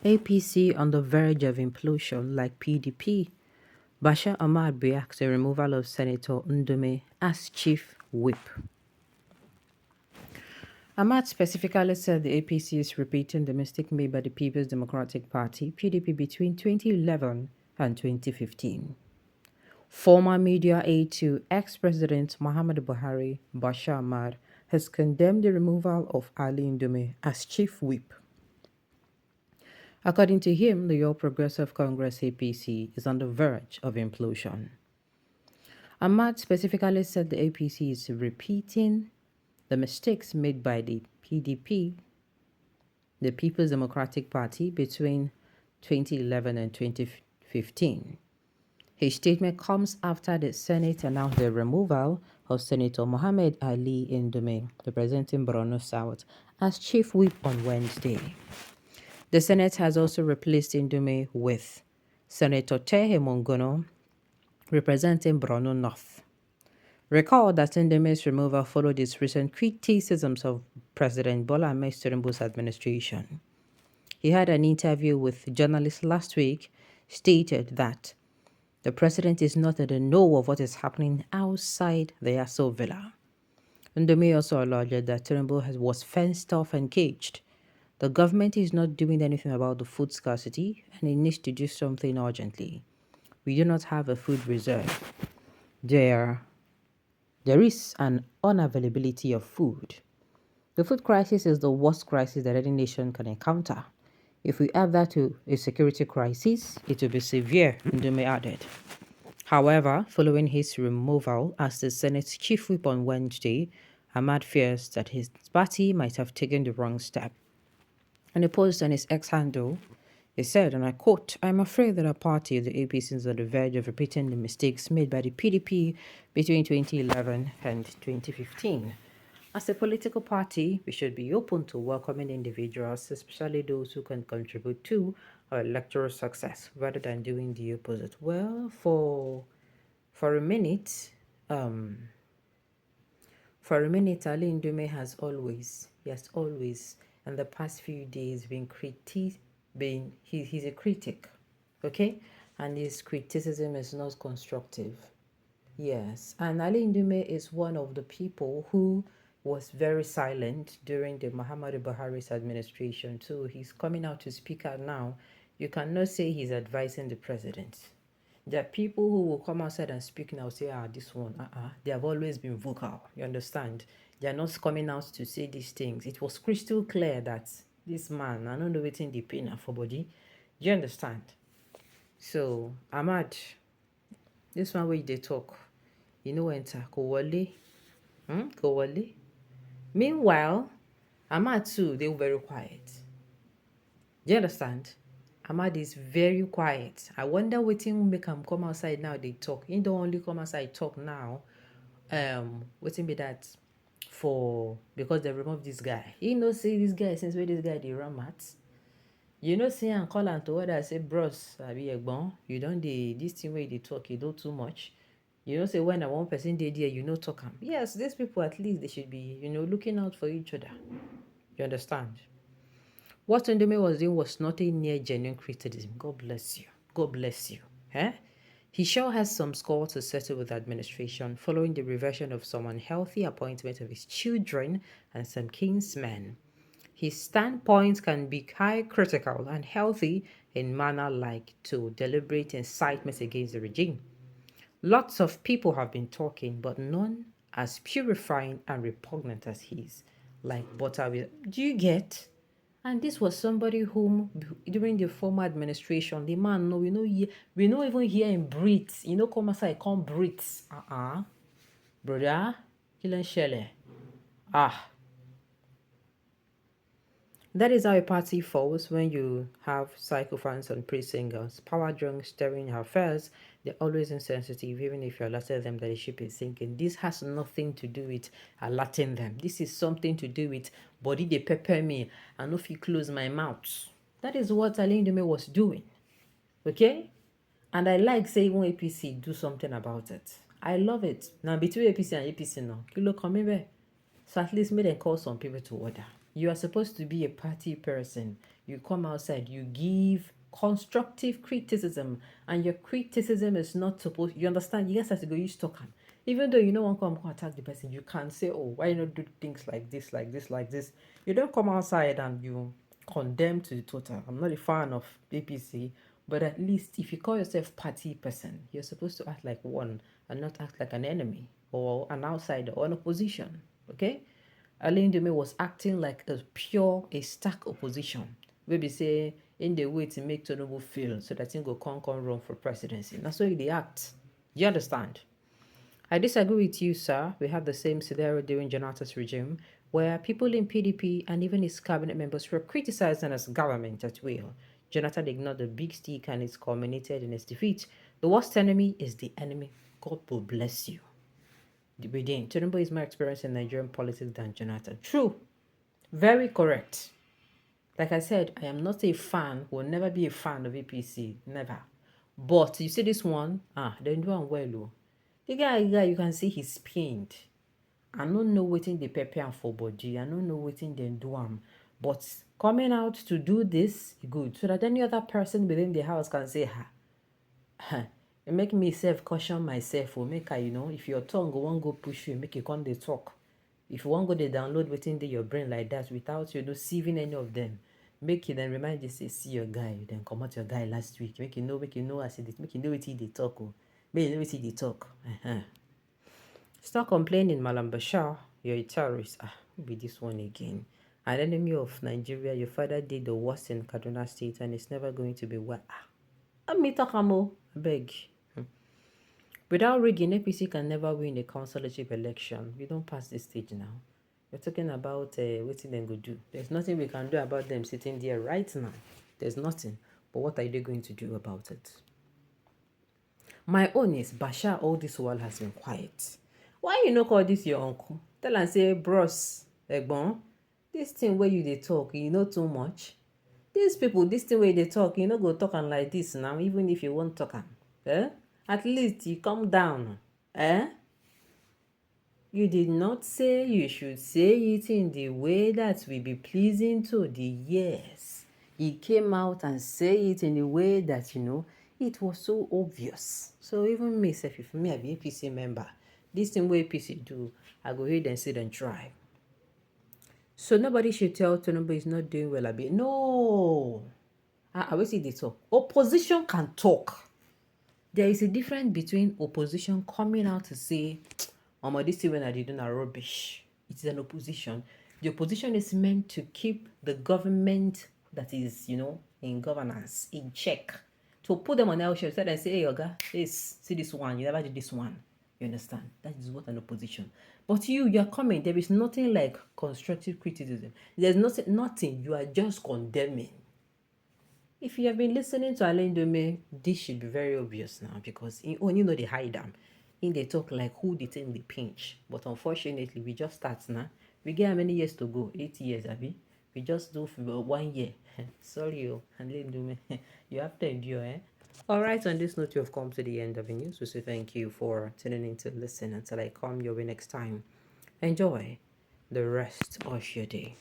APC on the verge of implosion like PDP. Bashir Ahmad reacts to removal of Senator Ndume as chief whip. Ahmad specifically said the APC is repeating the mistake made by the People's Democratic Party, PDP, between 2011 and 2015. Former media aide to ex-President Muhammadu Buhari, Bashir Ahmad, has condemned the removal of Ali Ndume as chief whip. According to him, the All Progressive Congress APC is on the verge of implosion. Ahmad specifically said the APC is repeating the mistakes made by the PDP, the People's Democratic Party, between 2011 and 2015. His statement comes after the Senate announced the removal of Senator Mohammed Ali Ndume, representing Borno South, as chief whip on Wednesday. The Senate has also replaced Ndume with Senator Tehe Mongono, representing Borno North. Recall that Ndume's removal followed his recent criticisms of President Bola Ahmed Tinubu's administration. He had an interview with journalists last week, stated that the president is not in the know of what is happening outside the Aso Villa. Ndume also alleged that Tinubu was fenced off and caged. The government is not doing anything about the food scarcity, and it needs to do something urgently. We do not have a food reserve. There is an unavailability of food. The food crisis is the worst crisis that any nation can encounter. If we add that to a security crisis, it will be severe, Ndume added. However, following his removal as the Senate's chief whip on Wednesday, Ahmad fears that his party might have taken the wrong step. In a post on his X handle, he said, and I quote, "I'm afraid that our party, the APC, is on the verge of repeating the mistakes made by the PDP between 2011 and 2015. As a political party, we should be open to welcoming individuals, especially those who can contribute to our electoral success, rather than doing the opposite." Well, for a minute, Ali Ndume has always, in the past few days, he's a critic, okay? And his criticism is not constructive. Yes, and Ali Ndume is one of the people who was very silent during the Muhammadu Buhari's administration. So he's coming out to speak out now. You cannot say he's advising the president. There are people who will come outside and speak now, say, this one, they have always been vocal, you understand? They are not coming out to say these things. It was crystal clear that this man, I don't know what's in the pain for body. You understand? So, Ahmad, this one way they talk, you know, enter, Kowale. Meanwhile, Ahmad too, they were very quiet. Do you understand? Ahmad is very quiet. I wonder what thing make him come outside now, they talk. He don't only come outside talk now. What be that for, because they remove this guy. He know say this guy, since where this guy they run mats. You know, say and call and to what I say, bros, I be a you don't this thing where they talk, you do too much. You know, say when a one person did here, you know, talk them. Yes, these people at least they should be, looking out for each other. You understand? What Ndume was doing was nothing near genuine criticism. God bless you. God bless you. Eh? He sure has some score to settle with the administration following the reversion of some unhealthy appointment of his children and some kinsmen. His standpoint can be high critical and healthy in manner like to deliberate incitement against the regime. Lots of people have been talking, but none as purifying and repugnant as his, like butter. Do you get? And this was somebody whom, during the former administration, the man, no, we know even hear him breathe. Come aside, can't breathe. Brother, kill shele. That is how a party falls when you have sycophants and praise singers. Power drunk, stirring affairs, they're always insensitive, even if you alert them that the ship is sinking. This has nothing to do with alerting them. This is something to do with body they pepper me and if you close my mouth. That is what Ali Ndume was doing. Okay? And I like saying when APC do something about it. I love it. Now between APC and APC now, kilo come here. So at least make them call some people to order. You are supposed to be a party person. You come outside, you give constructive criticism, and your criticism is not supposed, you understand? You guys have to go use talk. Even though you don't want to come attack the person, you can say, oh, why you not do things like this, like this, like this. You don't come outside and you condemn to the total. I'm not a fan of APC, but at least if you call yourself party person, you're supposed to act like one and not act like an enemy or an outsider or an opposition. Okay? Alain Deme was acting like a stark opposition. We be say in the way to make Tinubu feel so that he go come run for presidency. That's why they act. You understand? I disagree with you, sir. We have the same scenario during Jonathan's regime, where people in PDP and even his cabinet members were criticized as government at will. Jonathan ignored the big stick and it culminated in his defeat. The worst enemy is the enemy. God will bless you. Within Tinubu is more experienced in Nigerian politics than Jonathan. True. Very correct. Like I said, I am not a fan, will never be a fan of APC. Never. But you see this one, they do am well. Oh. The guy, you can see he's pained. I don't know wetin dey pepper am for body. I don't know wetin dem do am. But coming out to do this, good. So that any other person within the house can say, it make me caution myself or make I, if your tongue go wan go push you, make you come dey talk. If you wan go dey download wetin dey your brain like that without sieving any of them, make you then remind you say see your guy, you then comot your guy last week, make you know as it is, make you know wetin dey talk o, make you know wetin dey talk. Stop complaining, Malam Bashir. You're a terrorist. Who be this one again? An enemy of Nigeria. Your father did the worst in Kaduna State, and it's never going to be well. Let me talk, Amo. I beg. Without rigging, APC can never win a councillorship election. We don't pass this stage now. We're talking about what they go do. There's nothing we can do about them sitting there right now. There's nothing. But what are they going to do about it? My own is Bashir all this while has been quiet. Why you no call this your uncle? Tell and say, bros, egbon, this thing where you dey talk, you know too much. These people, this thing where they talk, you know go talk and like this now, even if you won't talk am. At least you calm down. You did not say you should say it in the way that will be pleasing to the ears. He came out and say it in a way that, it was so obvious. So even me, if me, I be APC member, this thing where APC do, I go ahead and sit and try. So nobody should tell Tinubu is not doing well. No. I will see the talk. Opposition can talk. There is a difference between opposition coming out to say, this thing when I did are rubbish. It is an opposition. The opposition is meant to keep the government that is, in governance, in check. To put them on their shelf and say, hey, Oga, see this one, you never did this one. You understand? That is what an opposition. But you're coming, there is nothing like constructive criticism. There's nothing. You are just condemning. If you have been listening to Alain Dome, this should be very obvious now because they hide them. They talk like who they think they pinch. But unfortunately, we just start now. We get how many years to go? 8 years, Abby. We just do for 1 year. Sorry, Alain Dome. You have to endure, Alright, on this note, you have come to the end of the news. We say thank you for tuning in to listen until I come your way next time. Enjoy the rest of your day.